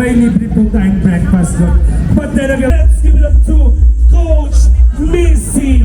May libre po tayong breakfast doon. But then again, let's give it up to Coach Missy!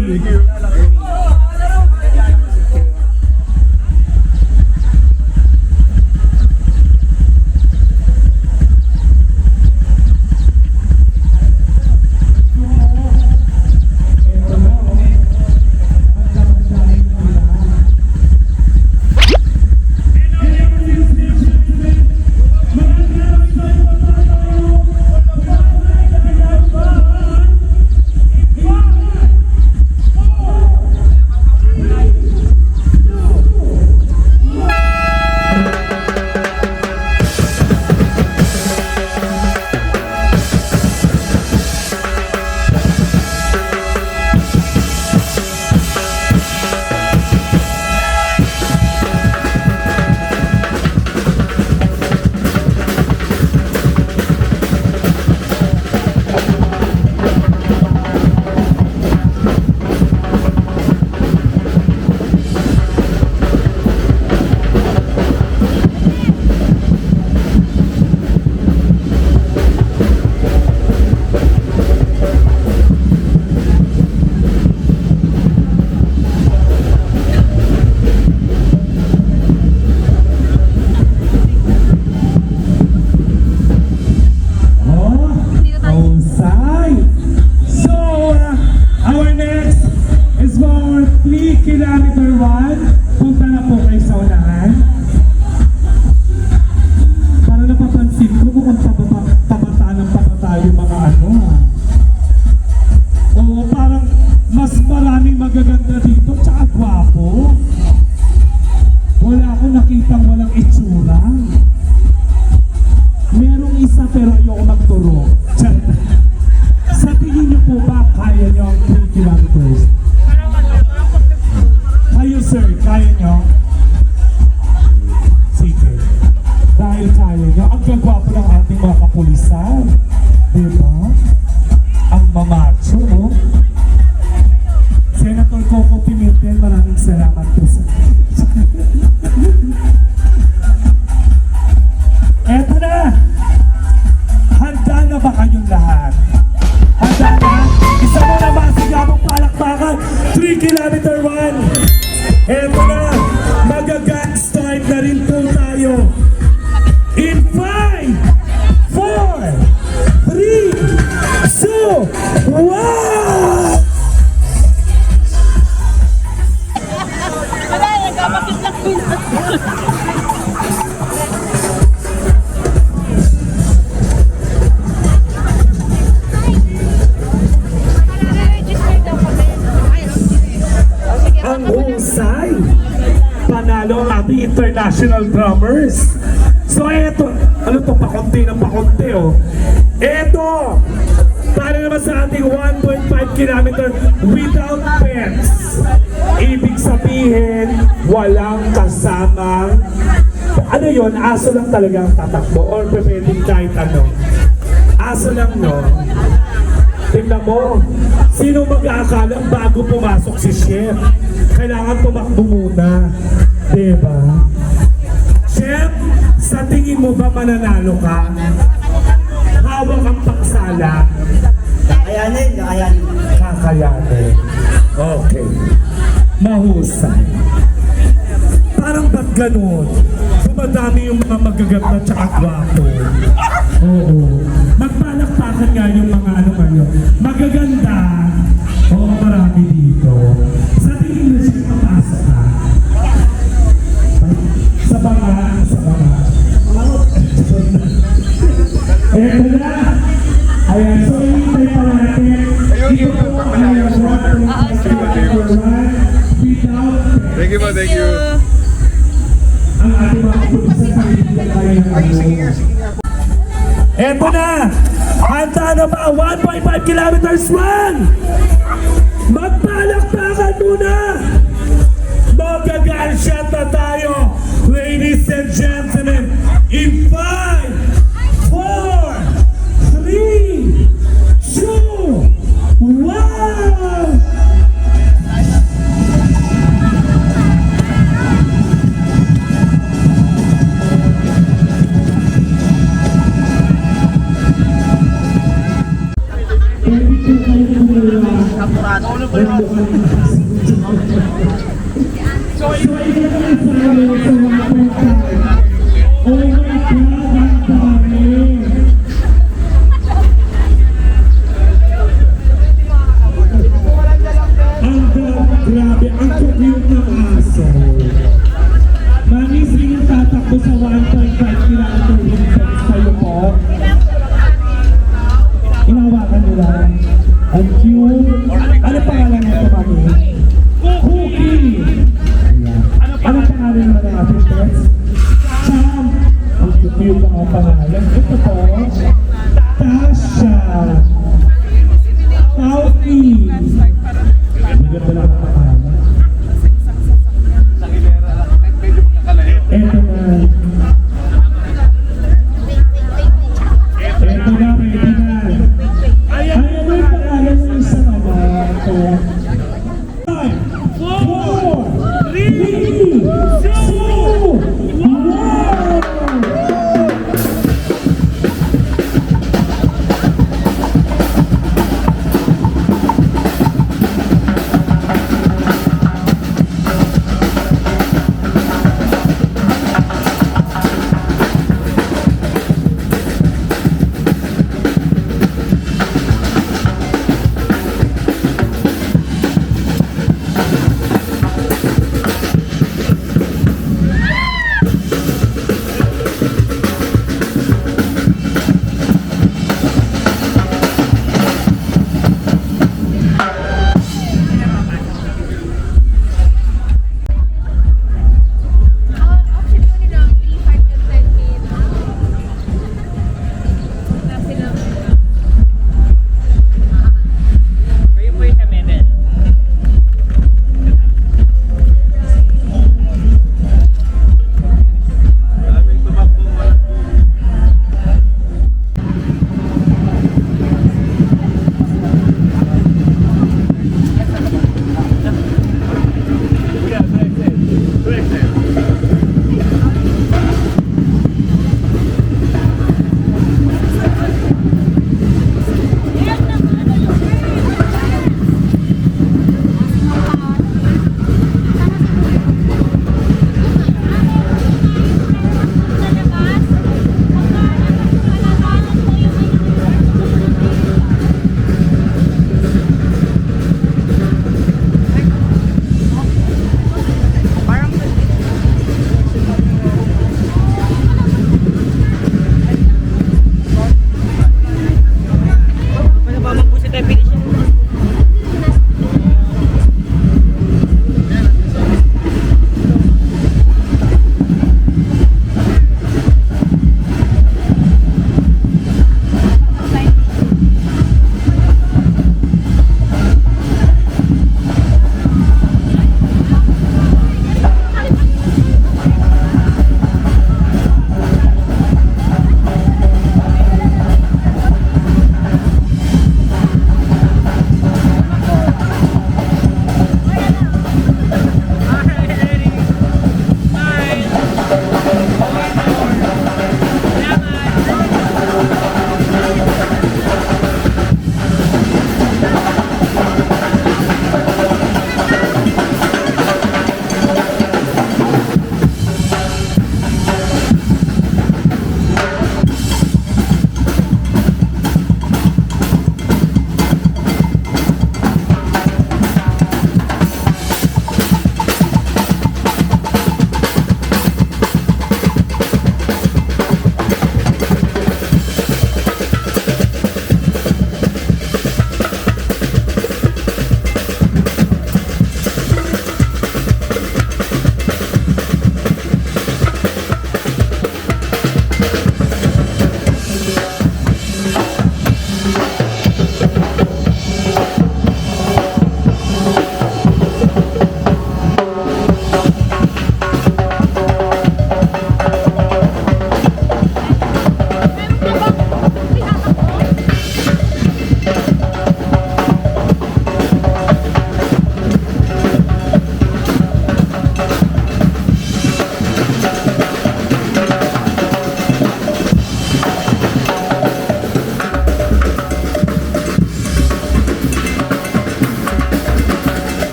Pero ayoko magturo. Sa tingin niyo po ba kaya niyo ang 3 kilometers? Kayo sir, kaya niyo? Sige. Dahil kaya niyo, ang gagwapo ng ating mga kapulisan. Diba? Ang mamacho, no? Senator Coco Pimentel, maraming salamat po sa eto na! Handa na ba kayong lahat? Handa na? Isa mo na masigabong palakpakan 3 kilometer run! Eto na! Mag-gun start na rin po tayo! In 5, 4, 3, 2, 1! Ang husay! Panalo ang ating international drummers. So eto, ano to, pakunti ng pakunti oh. Eto, para naman sa ating 1.5 kilometer without pets. Ibig sabihin, walang kasamang, ano yon, aso lang talaga ang tatakbo or pwedeng kahit ano. Aso lang, no? Tingnan mo, sino mag-aakalang bago pumasok si Chef? Kailangan tumakbo muna. Diba? Chef, sa tingin mo ba mananalo ka? Hawak ang paksala. Kakayanin, kakayanin. Kakayanin. Okay. Mahusay. Parang ba't ganun? Dumadami yung mga magaganda tsaka gwapo. Oo. Magpalakpakan nga yung mga ano ngayon. Magaganda. Oo, marami dito. Sa tingin mo siya papasok ka? Sa banga. Eto na. Ayan, so hintay pa natin. Dito po Eto na! Handa na ba? 1.5 kilometers run! Magpalakpakan muna! Mag-gunshot na tayo! Ladies and gentlemen, in 5, 4, 3, 2, 1! Grabe, ang cute ng aso. Mami, sino tatakbo sa 1.5 kilometer distance kayo po? Inawakan nila. Ang cute. Ano pangalan nito, Mami? Cookie! Ayan. Ano pangalan nila ng ating pets? Sam! Ang cute ng mga pangalan. Ito po. Tasha! Tauki! Maganda lang ang pangalan. Eto na. Eto na, ready na. Ay, ano yung pangalan ng isang anak ko? 5, 4, 3, 2, 1!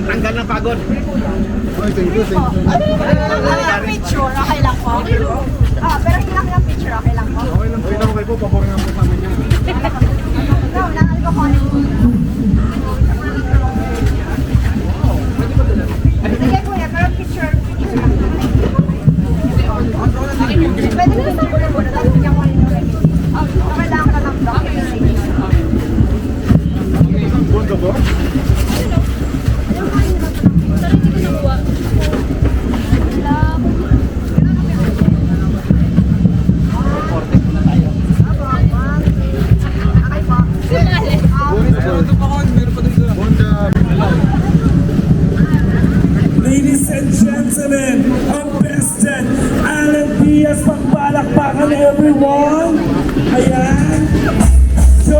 Tanggal ng pagod. Picture, okay lang po. Pero hilang yung picture, okay lang po. Okay lang kayo po, paboringan po sa amin yan. No, nakal ko connect. Sige kuya, pero picture lang. Pwede ko sa kuya muna, tapos bigyan ko rin yung kailangan ka ng document. Buwan ka po? Ladies and gentlemen, ang best dyan, Alan Diaz, pagpalakpakan everyone! Ayan! So,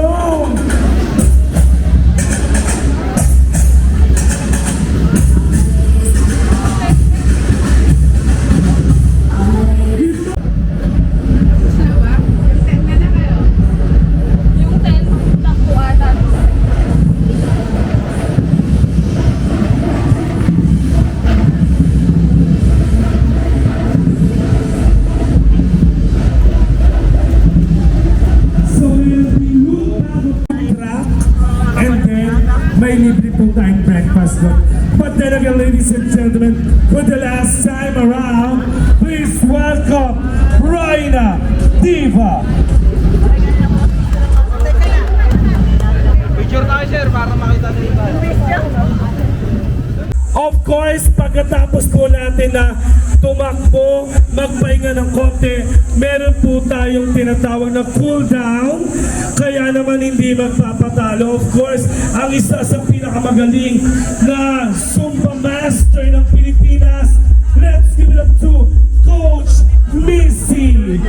may libre po tayong breakfast doon. But then again, ladies and gentlemen, for the last time around, please welcome Raina Diva. Picture tayo sir, para makita nila. Of course, pagkatapos po natin na tumakbo, magpahinga ng konti, meron po tayong tinatawag na cool down, kaya naman hindi magpapatalo. Of course, ang isa sa pinakamagaling na Zumba Master ng Pilipinas, let's give it up to Coach Missy.